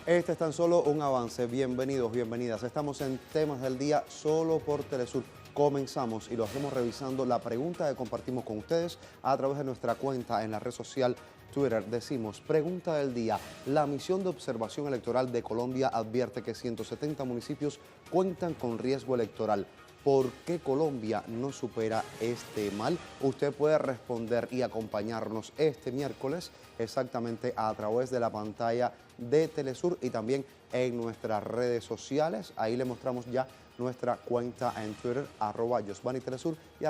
Este es tan solo un avance. Bienvenidos, bienvenidas. Estamos en Temas del Día solo por Telesur. Comenzamos y lo hacemos revisando la pregunta que compartimos con ustedes a través de nuestra cuenta en la red social Twitter. Decimos, pregunta del día. La misión de observación electoral de Colombia advierte que 170 municipios cuentan con riesgo electoral. ¿Por qué Colombia no supera este mal? Usted puede responder y acompañarnos este miércoles exactamente a través de la pantalla de Telesur y también en nuestras redes sociales. Ahí le mostramos ya nuestra cuenta en Twitter, @YosvaniTelesur y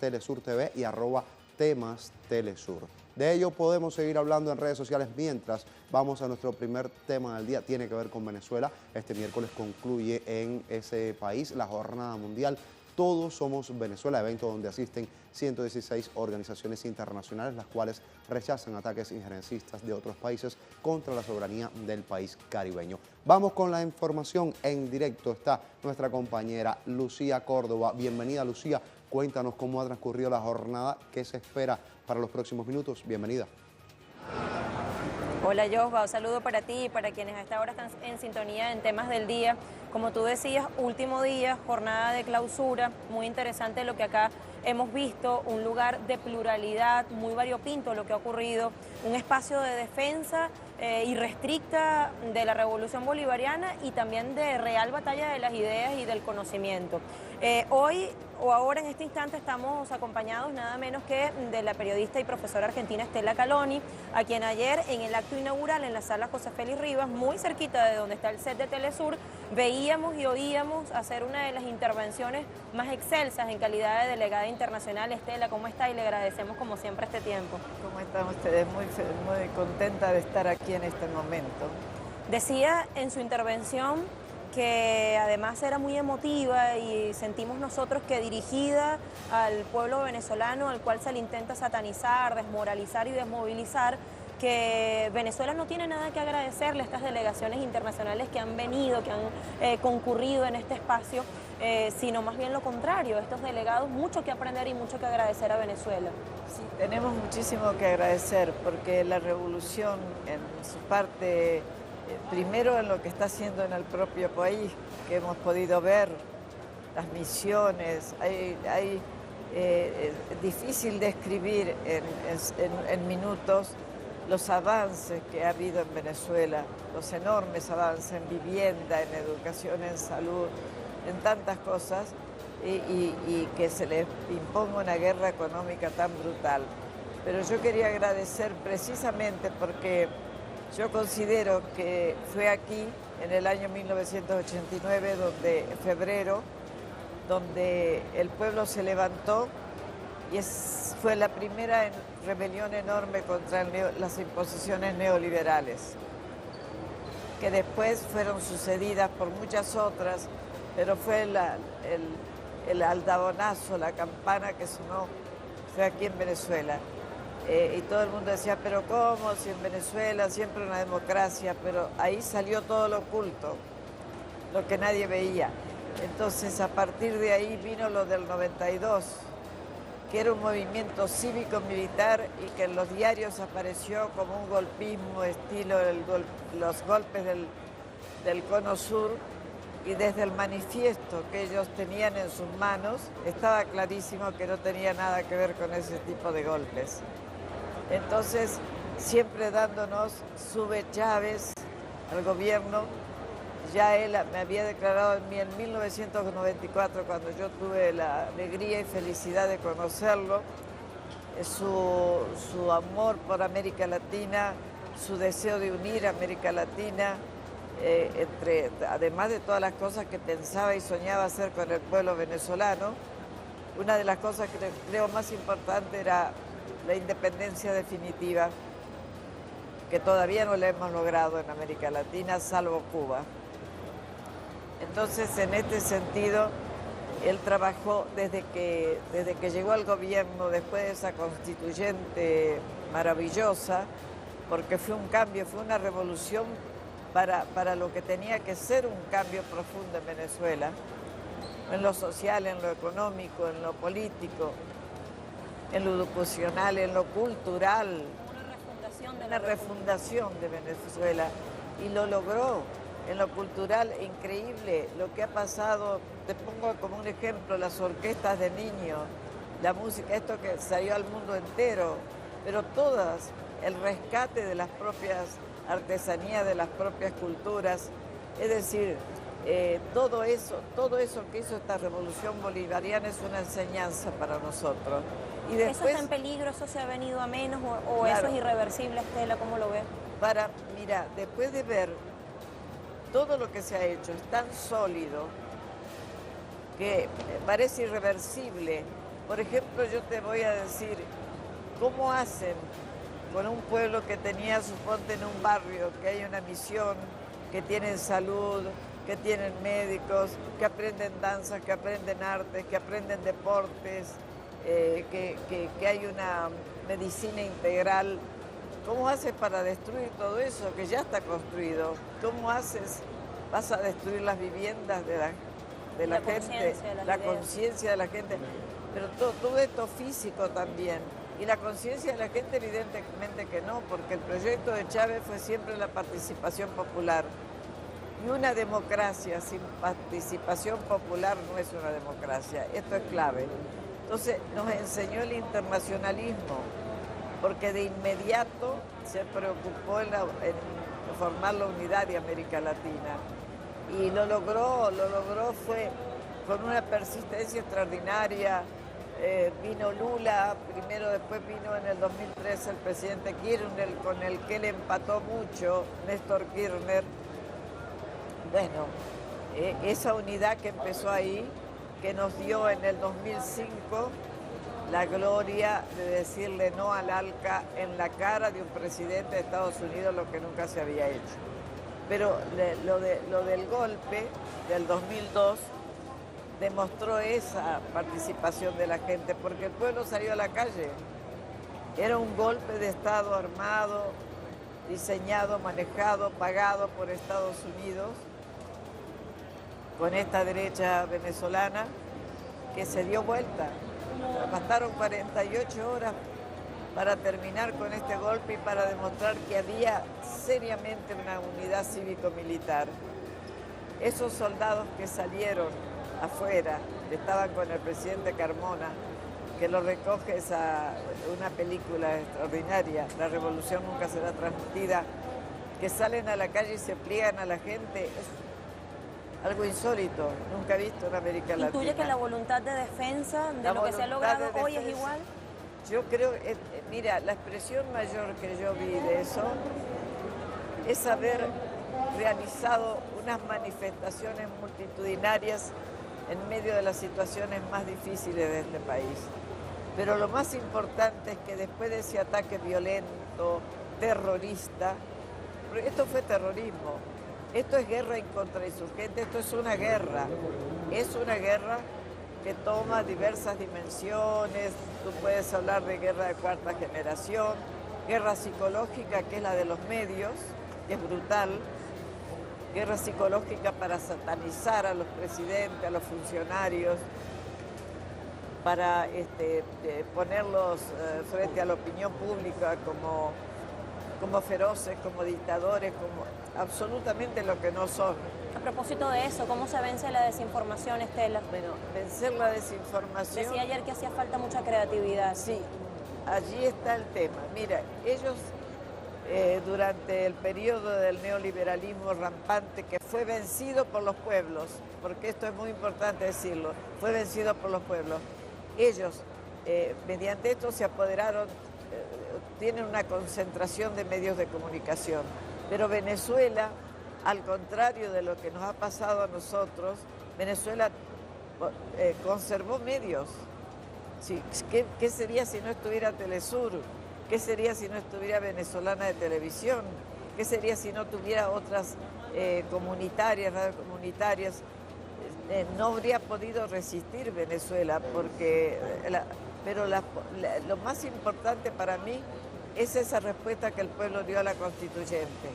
@TelesurTV y @temastelesur. De ello podemos seguir hablando en redes sociales mientras vamos a nuestro primer tema del día. Tiene que ver con Venezuela. Este miércoles concluye en ese país la Jornada Mundial Todos Somos Venezuela, evento donde asisten 116 organizaciones internacionales, las cuales rechazan ataques injerencistas de otros países contra la soberanía del país caribeño. Vamos con la información en directo. Está nuestra compañera Lucía Córdoba. Bienvenida, Lucía. Cuéntanos cómo ha transcurrido la jornada, qué se espera para los próximos minutos. Bienvenida. Hola Josba, un saludo para ti y para quienes a esta hora están en sintonía en Temas del Día. Como tú decías, último día, jornada de clausura, muy interesante lo que acá hemos visto, un lugar de pluralidad, muy variopinto lo que ha ocurrido, un espacio de defensa irrestricta de la Revolución Bolivariana y también de real batalla de las ideas y del conocimiento. Hoy o ahora en este instante estamos acompañados nada menos que de la periodista y profesora argentina Estela Caloni, a quien ayer en el acto inaugural en la sala José Félix Rivas, muy cerquita de donde está el set de Telesur, veíamos y oíamos hacer una de las intervenciones más excelsas en calidad de delegada internacional. Estela, ¿cómo está? Y le agradecemos como siempre este tiempo. ¿Cómo están ustedes? Muy contenta de estar aquí en este momento. Decía en su intervención que además era muy emotiva y sentimos nosotros que dirigida al pueblo venezolano, al cual se le intenta satanizar, desmoralizar y desmovilizar, que Venezuela no tiene nada que agradecerle a estas delegaciones internacionales que han venido, que han concurrido en este espacio, sino más bien lo contrario, estos delegados mucho que aprender y mucho que agradecer a Venezuela. Sí, tenemos muchísimo que agradecer porque la revolución en su parte, primero en lo que está haciendo en el propio país, que hemos podido ver, las misiones, es difícil describir en minutos los avances que ha habido en Venezuela, los enormes avances en vivienda, en educación, en salud, en tantas cosas, y que se les imponga una guerra económica tan brutal. Pero yo quería agradecer precisamente porque yo considero que fue aquí, en el año 1989, en febrero, donde el pueblo se levantó y fue la primera rebelión enorme contra las imposiciones neoliberales, que después fueron sucedidas por muchas otras, pero fue el aldabonazo, la campana que sonó, fue aquí en Venezuela. Y todo el mundo decía, pero ¿cómo? Si en Venezuela siempre una democracia, pero ahí salió todo lo oculto, lo que nadie veía. Entonces, a partir de ahí vino lo del 92, que era un movimiento cívico-militar y que en los diarios apareció como un golpismo estilo los golpes del Cono Sur, y desde el manifiesto que ellos tenían en sus manos estaba clarísimo que no tenía nada que ver con ese tipo de golpes. Entonces, siempre dándonos, sube Chávez al gobierno. Ya él me había declarado en 1994, cuando yo tuve la alegría y felicidad de conocerlo, su amor por América Latina, su deseo de unir a América Latina, además de todas las cosas que pensaba y soñaba hacer con el pueblo venezolano. Una de las cosas que creo más importante era la independencia definitiva, que todavía no la hemos logrado en América Latina, salvo Cuba. Entonces, en este sentido, él trabajó desde que llegó al gobierno, después de esa constituyente maravillosa, porque fue un cambio, fue una revolución para lo que tenía que ser un cambio profundo en Venezuela, en lo social, en lo económico, en lo político, en lo educacional, en lo cultural. Una refundación de Venezuela. y lo logró. En lo cultural, increíble lo que ha pasado. Te pongo como un ejemplo las orquestas de niños, la música, esto que salió al mundo entero, pero todas, el rescate de las propias artesanías, de las propias culturas, es decir, todo eso que hizo esta revolución bolivariana es una enseñanza para nosotros. Y después, ¿eso está en peligro? ¿Eso se ha venido a menos o claro, eso es irreversible, Estela? ¿Cómo lo ves? Mira, después de ver todo lo que se ha hecho, es tan sólido que parece irreversible. Por ejemplo, yo te voy a decir, ¿cómo hacen con un pueblo que tenía, suponte, en un barrio, que hay una misión, que tienen salud, que tienen médicos, que aprenden danzas, que aprenden artes, que aprenden deportes, que hay una medicina integral? ¿Cómo haces para destruir todo eso que ya está construido? ¿Cómo haces? ¿Vas a destruir las viviendas de la gente, la conciencia de la gente? Pero todo esto físico también. Y la conciencia de la gente evidentemente que no, porque el proyecto de Chávez fue siempre la participación popular. Y una democracia sin participación popular no es una democracia. Esto es clave. Entonces nos enseñó el internacionalismo, porque de inmediato se preocupó en formar la unidad de América Latina. Y lo logró, fue con una persistencia extraordinaria. Vino Lula, primero, después vino en el 2003 el presidente Kirchner, con el que él empató mucho, Néstor Kirchner. Bueno, esa unidad que empezó ahí, que nos dio en el 2005 la gloria de decirle no al ALCA en la cara de un presidente de Estados Unidos, lo que nunca se había hecho. Pero lo del golpe del 2002 demostró esa participación de la gente, porque el pueblo salió a la calle. Era un golpe de Estado armado, diseñado, manejado, pagado por Estados Unidos, con esta derecha venezolana que se dio vuelta. Bastaron 48 horas para terminar con este golpe y para demostrar que había seriamente una unidad cívico-militar. Esos soldados que salieron afuera, que estaban con el presidente Carmona, que lo recoge una película extraordinaria, La Revolución Nunca Será Transmitida, que salen a la calle y se pliegan a la gente, es algo insólito, nunca visto en América Latina. ¿Intuye que la voluntad de defensa de lo que se ha logrado hoy es igual? Yo creo, mira, la expresión mayor que yo vi de eso es haber realizado unas manifestaciones multitudinarias en medio de las situaciones más difíciles de este país. Pero lo más importante es que después de ese ataque violento, terrorista, porque esto fue terrorismo, esto es guerra en contrainsurgente, esto es una guerra que toma diversas dimensiones. Tú puedes hablar de guerra de cuarta generación, guerra psicológica, que es la de los medios, que es brutal, guerra psicológica para satanizar a los presidentes, a los funcionarios, para ponerlos frente a la opinión pública como feroces, como dictadores, como absolutamente lo que no son. A propósito de eso, ¿cómo se vence la desinformación, Estela? Bueno, vencer la desinformación... Decía ayer que hacía falta mucha creatividad. Sí, allí está el tema. Mira, ellos durante el periodo del neoliberalismo rampante, que fue vencido por los pueblos, porque esto es muy importante decirlo, fue vencido por los pueblos, ellos mediante esto se apoderaron, tienen una concentración de medios de comunicación, pero Venezuela, al contrario de lo que nos ha pasado a nosotros, Venezuela conservó medios. Sí, ¿qué sería si no estuviera Telesur? ¿Qué sería si no estuviera Venezolana de Televisión? ¿Qué sería si no tuviera otras comunitarias, radiocomunitarias? No habría podido resistir Venezuela, pero lo más importante para mí es esa respuesta que el pueblo dio a la constituyente.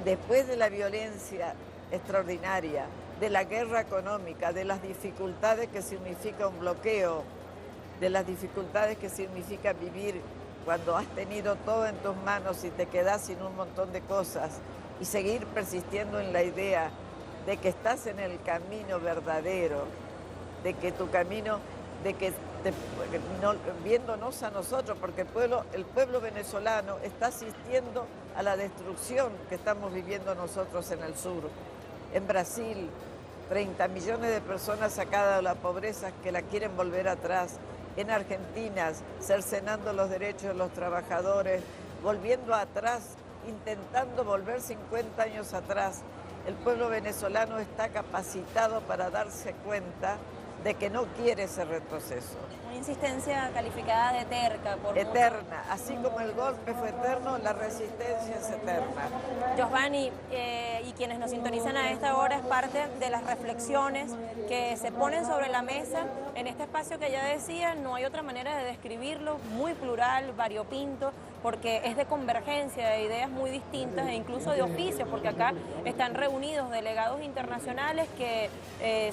Después de la violencia extraordinaria, de la guerra económica, de las dificultades que significa un bloqueo, de las dificultades que significa vivir cuando has tenido todo en tus manos y te quedas sin un montón de cosas, y seguir persistiendo en la idea de que estás en el camino verdadero, de que tu camino, de que viéndonos a nosotros, porque el pueblo venezolano está asistiendo a la destrucción que estamos viviendo nosotros en el sur. En Brasil, 30 millones de personas sacadas de la pobreza que la quieren volver atrás. En Argentina, cercenando los derechos de los trabajadores, volviendo atrás, intentando volver 50 años atrás. El pueblo venezolano está capacitado para darse cuenta de que no quiere ese retroceso. Una insistencia calificada de terca. Eterna. Así como el golpe fue eterno, la resistencia es eterna. Giovanni, y quienes nos sintonizan a esta hora, es parte de las reflexiones que se ponen sobre la mesa en este espacio que ya decía, no hay otra manera de describirlo, muy plural, variopinto, porque es de convergencia de ideas muy distintas e incluso de oficios, porque acá están reunidos delegados internacionales que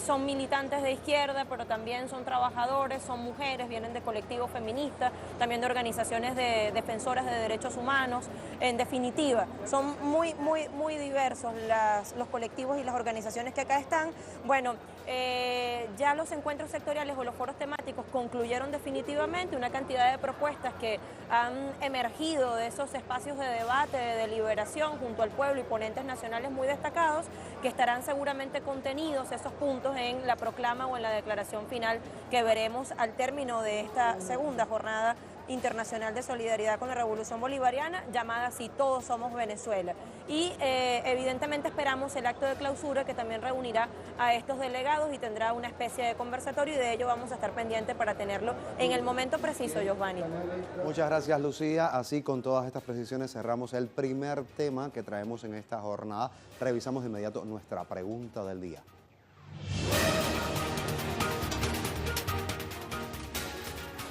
son militantes de izquierda, pero también son trabajadores, son mujeres, vienen de colectivos feministas, también de organizaciones de defensoras de derechos humanos. En definitiva, son muy diversos los colectivos y las organizaciones que acá están. Bueno, ya los encuentros sectoriales o los foros temáticos concluyeron definitivamente una cantidad de propuestas que han emergido de esos espacios de debate, de deliberación junto al pueblo y ponentes nacionales muy destacados, que estarán seguramente contenidos esos puntos en la proclama o en la declaración final que veremos al término de esta segunda jornada internacional de solidaridad con la Revolución Bolivariana, llamada así Todos Somos Venezuela. Y evidentemente esperamos el acto de clausura que también reunirá a estos delegados y tendrá una especie de conversatorio, y de ello vamos a estar pendientes para tenerlo en el momento preciso, Giovanni. Muchas gracias, Lucía. Así, con todas estas precisiones, cerramos el primer tema que traemos en esta jornada. Revisamos de inmediato nuestra pregunta del día.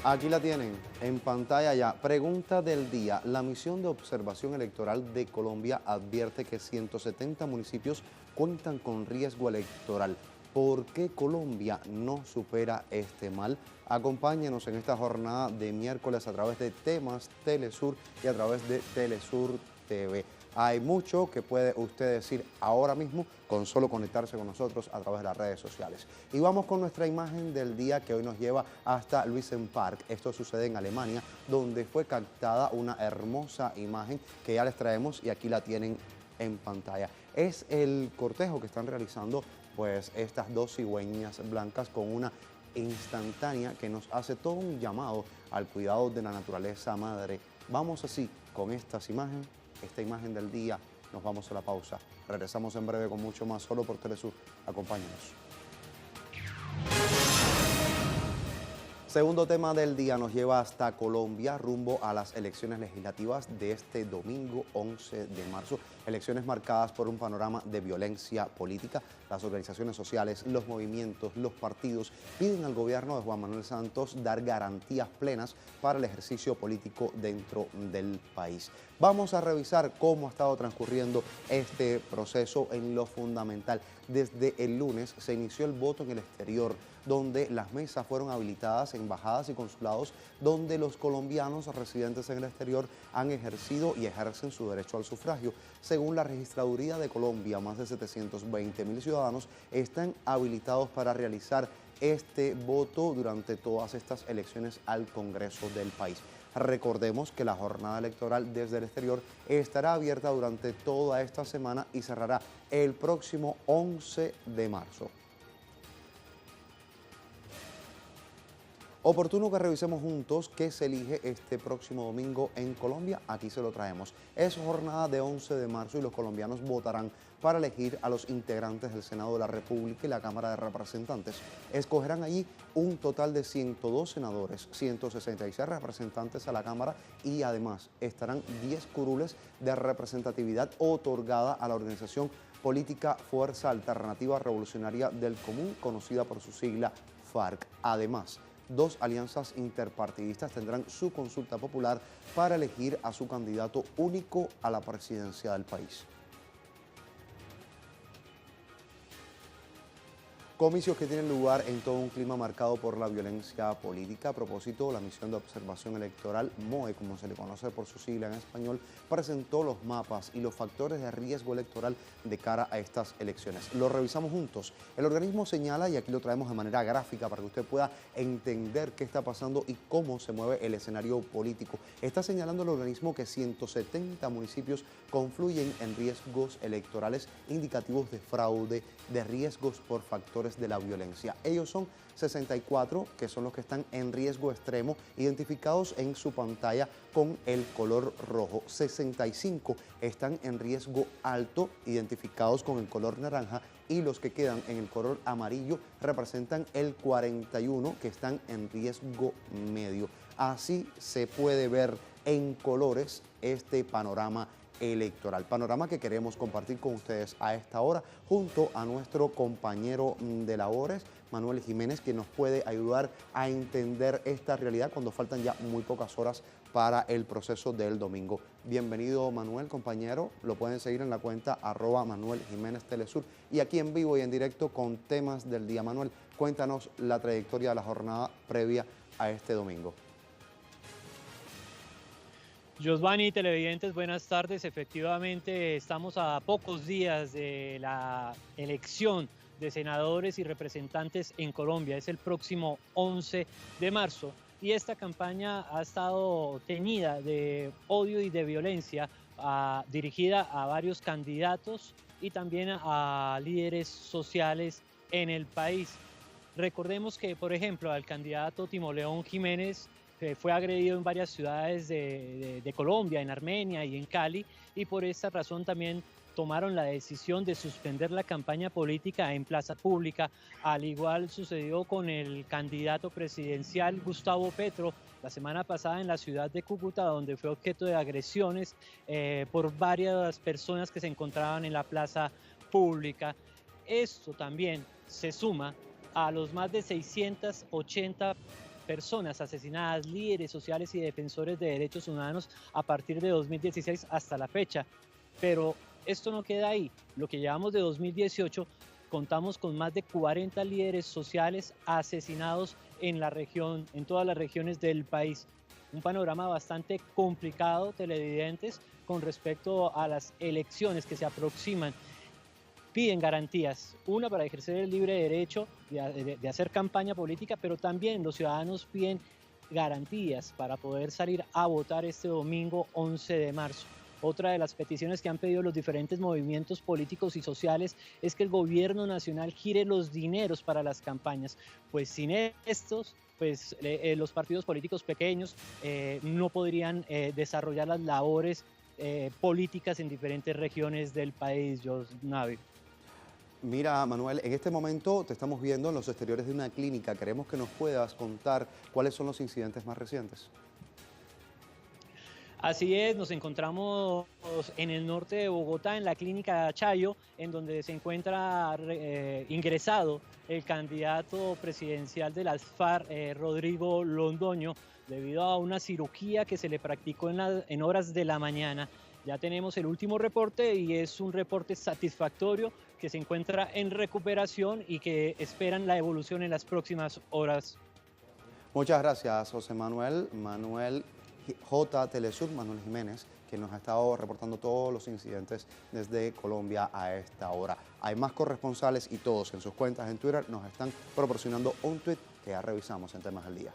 Aquí la tienen, en pantalla ya. Pregunta del día. La misión de observación electoral de Colombia advierte que 170 municipios cuentan con riesgo electoral. ¿Por qué Colombia no supera este mal? Acompáñenos en esta jornada de miércoles a través de Temas Telesur y a través de Telesur TV. Hay mucho que puede usted decir ahora mismo con solo conectarse con nosotros a través de las redes sociales. Y vamos con nuestra imagen del día, que hoy nos lleva hasta Luisenpark. Esto sucede en Alemania, donde fue captada una hermosa imagen que ya les traemos y aquí la tienen en pantalla. Es el cortejo que están realizando pues estas dos cigüeñas blancas con una instantánea que nos hace todo un llamado al cuidado de la naturaleza madre. Vamos así con esta imagen del día. Nos vamos a la pausa. Regresamos en breve con mucho más solo por Telesur. Acompáñenos. Segundo tema del día nos lleva hasta Colombia, rumbo a las elecciones legislativas de este domingo 11 de marzo. Elecciones marcadas por un panorama de violencia política. Las organizaciones sociales, los movimientos, los partidos piden al gobierno de Juan Manuel Santos dar garantías plenas para el ejercicio político dentro del país. Vamos a revisar cómo ha estado transcurriendo este proceso en lo fundamental. Desde el lunes se inició el voto en el exterior, donde las mesas fueron habilitadas en embajadas y consulados, donde los colombianos residentes en el exterior han ejercido y ejercen su derecho al sufragio. Según la Registraduría de Colombia, más de 720.000 ciudadanos están habilitados para realizar este voto durante todas estas elecciones al Congreso del país. Recordemos que la jornada electoral desde el exterior estará abierta durante toda esta semana y cerrará el próximo 11 de marzo. Oportuno que revisemos juntos qué se elige este próximo domingo en Colombia. Aquí se lo traemos. Es jornada de 11 de marzo y los colombianos votarán para elegir a los integrantes del Senado de la República y la Cámara de Representantes. Escogerán allí un total de 102 senadores, 166 representantes a la Cámara y además estarán 10 curules de representatividad otorgada a la organización política Fuerza Alternativa Revolucionaria del Común, conocida por su sigla FARC. Además, 2 alianzas interpartidistas tendrán su consulta popular para elegir a su candidato único a la presidencia del país. Comicios que tienen lugar en todo un clima marcado por la violencia política. A propósito, la misión de observación electoral, MOE, como se le conoce por su sigla en español, presentó los mapas y los factores de riesgo electoral de cara a estas elecciones. Lo revisamos juntos. El organismo señala, y aquí lo traemos de manera gráfica para que usted pueda entender qué está pasando y cómo se mueve el escenario político. Está señalando el organismo que 170 municipios confluyen en riesgos electorales indicativos de fraude, de riesgos por factores de la violencia. Ellos son 64, que son los que están en riesgo extremo, identificados en su pantalla con el color rojo. 65 están en riesgo alto, identificados con el color naranja, y los que quedan en el color amarillo representan el 41, que están en riesgo medio. Así se puede ver en colores este panorama electoral. Panorama que queremos compartir con ustedes a esta hora junto a nuestro compañero de labores, Manuel Jiménez, que nos puede ayudar a entender esta realidad cuando faltan ya muy pocas horas para el proceso del domingo. Bienvenido, Manuel, compañero. Lo pueden seguir en la cuenta @Manuel Jiménez Telesur y aquí en vivo y en directo con temas del día. Manuel, cuéntanos la trayectoria de la jornada previa a este domingo. Josvani, televidentes, buenas tardes. Efectivamente, estamos a pocos días de la elección de senadores y representantes en Colombia. Es el próximo 11 de marzo y esta campaña ha estado teñida de odio y de violencia dirigida a varios candidatos y también a líderes sociales en el país. Recordemos que, por ejemplo, al candidato Timoleón Jiménez fue agredido en varias ciudades de Colombia, en Armenia y en Cali, y por esta razón también tomaron la decisión de suspender la campaña política en plaza pública. Al igual sucedió con el candidato presidencial Gustavo Petro la semana pasada en la ciudad de Cúcuta, donde fue objeto de agresiones por varias personas que se encontraban en la plaza pública. Esto también se suma a los más de 680 personas asesinadas, líderes sociales y defensores de derechos humanos a partir de 2016 hasta la fecha. Pero esto no queda ahí. Lo que llevamos de 2018, contamos con más de 40 líderes sociales asesinados en la región, en todas las regiones del país. Un panorama bastante complicado, televidentes, con respecto a las elecciones que se aproximan. Piden garantías, una para ejercer el libre derecho de hacer campaña política, pero también los ciudadanos piden garantías para poder salir a votar este domingo 11 de marzo. Otra de las peticiones que han pedido los diferentes movimientos políticos y sociales es que el gobierno nacional gire los dineros para las campañas, pues sin estos, pues los partidos políticos pequeños no podrían desarrollar las labores políticas en diferentes regiones del país. Navi. Mira, Manuel, en este momento te estamos viendo en los exteriores de una clínica. Queremos que nos puedas contar cuáles son los incidentes más recientes. Así es, nos encontramos en el norte de Bogotá, en la clínica Chayo, en donde se encuentra ingresado el candidato presidencial de las FARC, Rodrigo Londoño, debido a una cirugía que se le practicó en horas de la mañana. Ya tenemos el último reporte y es un reporte satisfactorio, que se encuentra en recuperación y que esperan la evolución en las próximas horas. Muchas gracias, José Manuel. Manuel J. Telesur, Manuel Jiménez, que nos ha estado reportando todos los incidentes desde Colombia a esta hora. Hay más corresponsales y todos en sus cuentas en Twitter nos están proporcionando un tweet que ya revisamos en Temas del Día.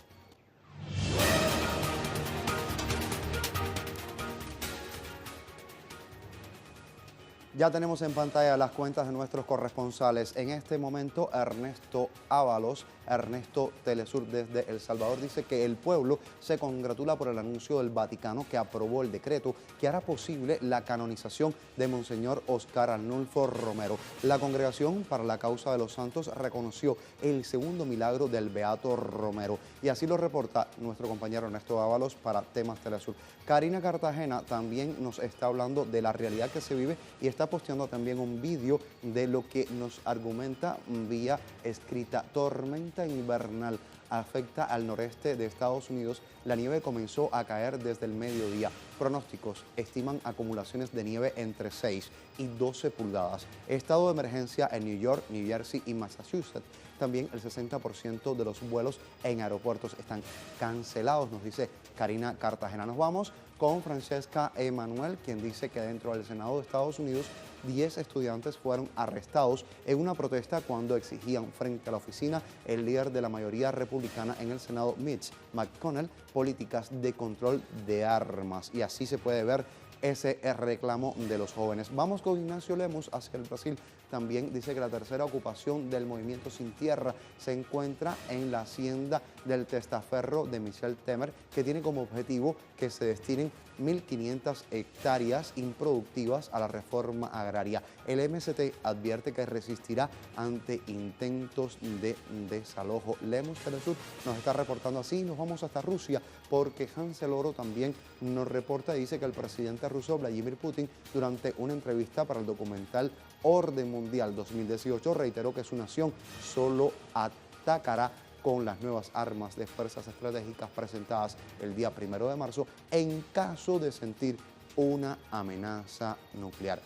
Ya tenemos en pantalla las cuentas de nuestros corresponsales. En este momento, Ernesto Ábalos, Ernesto Telesur desde El Salvador, dice que el pueblo se congratula por el anuncio del Vaticano que aprobó el decreto que hará posible la canonización de Monseñor Oscar Arnulfo Romero. La Congregación para la Causa de los Santos reconoció el segundo milagro del Beato Romero. Y así lo reporta nuestro compañero Ernesto Ábalos para Temas Telesur. Karina Cartagena también nos está hablando de la realidad que se vive y está posteando también un vídeo de lo que nos argumenta vía escrita. Tormenta invernal afecta al noreste de Estados Unidos. La nieve comenzó a caer desde el mediodía. Pronósticos estiman acumulaciones de nieve entre 6 y 12 pulgadas. Estado de emergencia en New York, New Jersey y Massachusetts. También el 60% de los vuelos en aeropuertos están cancelados, nos dice Karina Cartagena. Nos vamos con Francesca Emanuel, quien dice que dentro del Senado de Estados Unidos 10 estudiantes fueron arrestados en una protesta cuando exigían frente a la oficina el líder de la mayoría republicana en el Senado, Mitch McConnell, políticas de control de armas. Y así se puede ver ese reclamo de los jóvenes. Vamos con Ignacio Lemos hacia el Brasil. También dice que la tercera ocupación del movimiento Sin Tierra se encuentra en la hacienda del testaferro de Michel Temer, que tiene como objetivo que se destinen 1.500 hectáreas improductivas a la reforma agraria. El MST advierte que resistirá ante intentos de desalojo. Lemos Telesur nos está reportando así. Nos vamos hasta Rusia porque Hansel Oro también nos reporta y dice que el presidente ruso Vladimir Putin, durante una entrevista para el documental Orden Mundial 2018, reiteró que su nación solo atacará con las nuevas armas de fuerzas estratégicas presentadas el día 1 de marzo en caso de sentir una amenaza nuclear.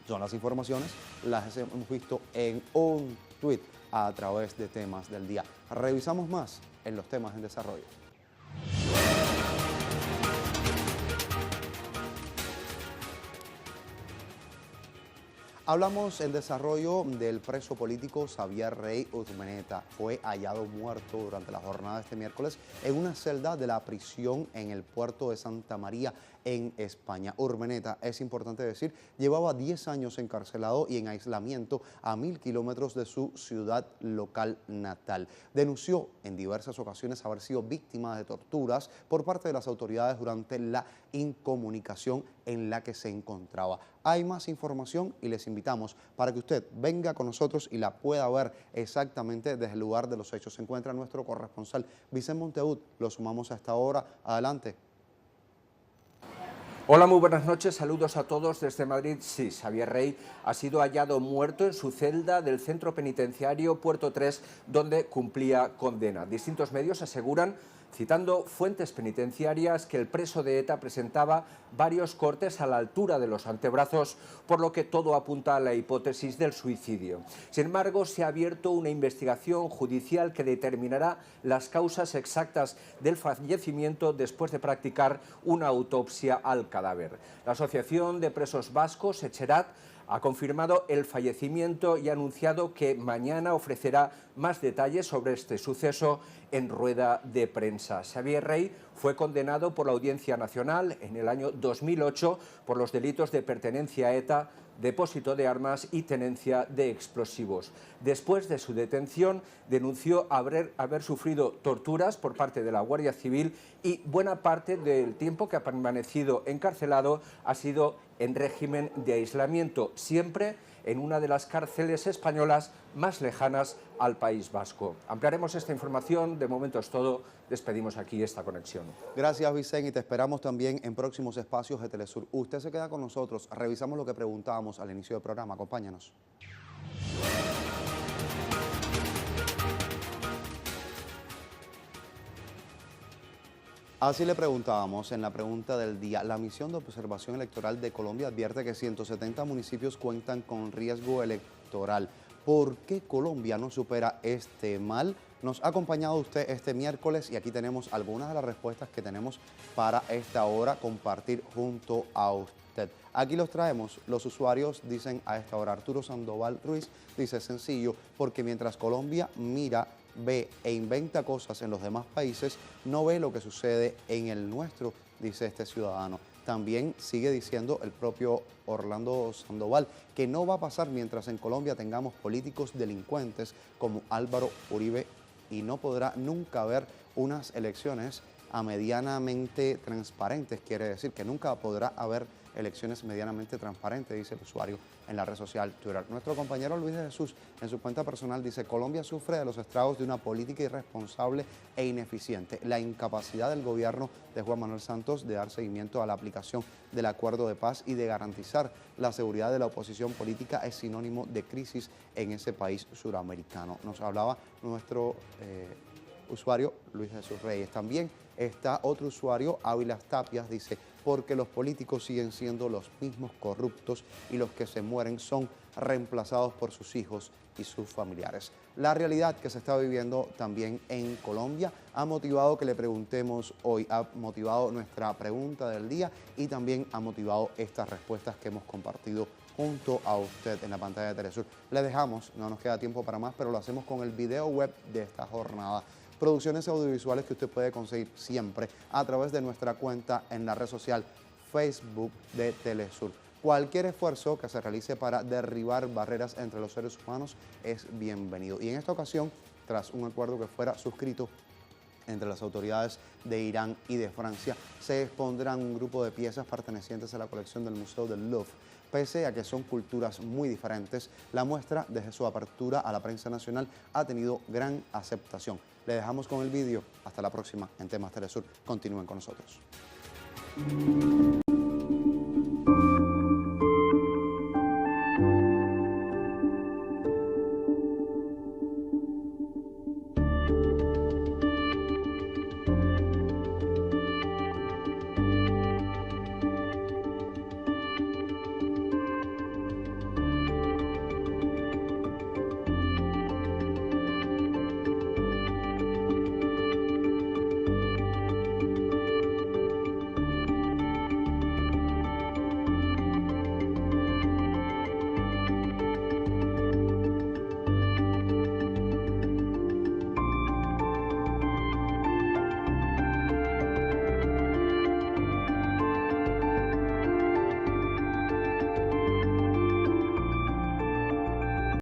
Son las informaciones, las hemos visto en un tuit a través de Temas del Día. Revisamos más en los temas en desarrollo. Hablamos en desarrollo del preso político Xavier Rey Urmeneta. Fue hallado muerto durante la jornada de este miércoles en una celda de la prisión en el puerto de Santa María, en España. Urmeneta, es importante decir, llevaba 10 años encarcelado y en aislamiento a 1.000 kilómetros de su ciudad local natal. Denunció en diversas ocasiones haber sido víctima de torturas por parte de las autoridades durante la incomunicación en la que se encontraba. Hay más información y les invitamos para que usted venga con nosotros y la pueda ver exactamente desde el lugar de los hechos. Se encuentra nuestro corresponsal Vicente Monteud. Lo sumamos a esta hora. Adelante. Hola, muy buenas noches, saludos a todos desde Madrid. Sí, Xavier Rey ha sido hallado muerto en su celda del centro penitenciario Puerto 3, donde cumplía condena. Distintos medios aseguran, citando fuentes penitenciarias, que el preso de ETA presentaba varios cortes a la altura de los antebrazos, por lo que todo apunta a la hipótesis del suicidio. Sin embargo, se ha abierto una investigación judicial que determinará las causas exactas del fallecimiento después de practicar una autopsia al cadáver. La Asociación de Presos Vascos, Etxerat, ha confirmado el fallecimiento y ha anunciado que mañana ofrecerá más detalles sobre este suceso en rueda de prensa. Xavier Rey fue condenado por la Audiencia Nacional en el año 2008 por los delitos de pertenencia a ETA, depósito de armas y tenencia de explosivos. Después de su detención, denunció haber sufrido torturas por parte de la Guardia Civil y buena parte del tiempo que ha permanecido encarcelado ha sido en régimen de aislamiento, siempre en una de las cárceles españolas más lejanas al País Vasco. Ampliaremos esta información, de momento es todo, despedimos aquí esta conexión. Gracias, Vicente, y te esperamos también en próximos espacios de Telesur. Usted se queda con nosotros, revisamos lo que preguntábamos al inicio del programa, acompáñanos. Así le preguntábamos en la pregunta del día. La misión de observación electoral de Colombia advierte que 170 municipios cuentan con riesgo electoral. ¿Por qué Colombia no supera este mal? Nos ha acompañado usted este miércoles y aquí tenemos algunas de las respuestas que tenemos para esta hora compartir junto a usted. Aquí los traemos. Los usuarios dicen a esta hora. Arturo Sandoval Ruiz dice sencillo, porque mientras Colombia mira, ve e inventa cosas en los demás países, no ve lo que sucede en el nuestro, dice este ciudadano. También sigue diciendo el propio Orlando Sandoval que no va a pasar mientras en Colombia tengamos políticos delincuentes como Álvaro Uribe y no podrá nunca haber unas elecciones medianamente transparentes. Quiere decir que nunca podrá haber elecciones medianamente transparentes, dice el usuario en la red social Twitter. Nuestro compañero Luis de Jesús en su cuenta personal dice: Colombia sufre de los estragos de una política irresponsable e ineficiente. La incapacidad del gobierno de Juan Manuel Santos de dar seguimiento a la aplicación del acuerdo de paz y de garantizar la seguridad de la oposición política es sinónimo de crisis en ese país suramericano. Nos hablaba nuestro usuario Luis Jesús Reyes. También está otro usuario, Ávilas Tapias, dice, porque los políticos siguen siendo los mismos corruptos y los que se mueren son reemplazados por sus hijos y sus familiares. La realidad que se está viviendo también en Colombia ha motivado que le preguntemos hoy, ha motivado nuestra pregunta del día y también ha motivado estas respuestas que hemos compartido junto a usted en la pantalla de Telesur. Le dejamos, no nos queda tiempo para más, pero lo hacemos con el video web de esta jornada. Producciones audiovisuales que usted puede conseguir siempre a través de nuestra cuenta en la red social Facebook de Telesur. Cualquier esfuerzo que se realice para derribar barreras entre los seres humanos es bienvenido. Y en esta ocasión, tras un acuerdo que fuera suscrito entre las autoridades de Irán y de Francia, se expondrán un grupo de piezas pertenecientes a la colección del Museo del Louvre. Pese a que son culturas muy diferentes, la muestra, desde su apertura a la prensa nacional, ha tenido gran aceptación. Le dejamos con el vídeo. Hasta la próxima en Temas Telesur. Continúen con nosotros.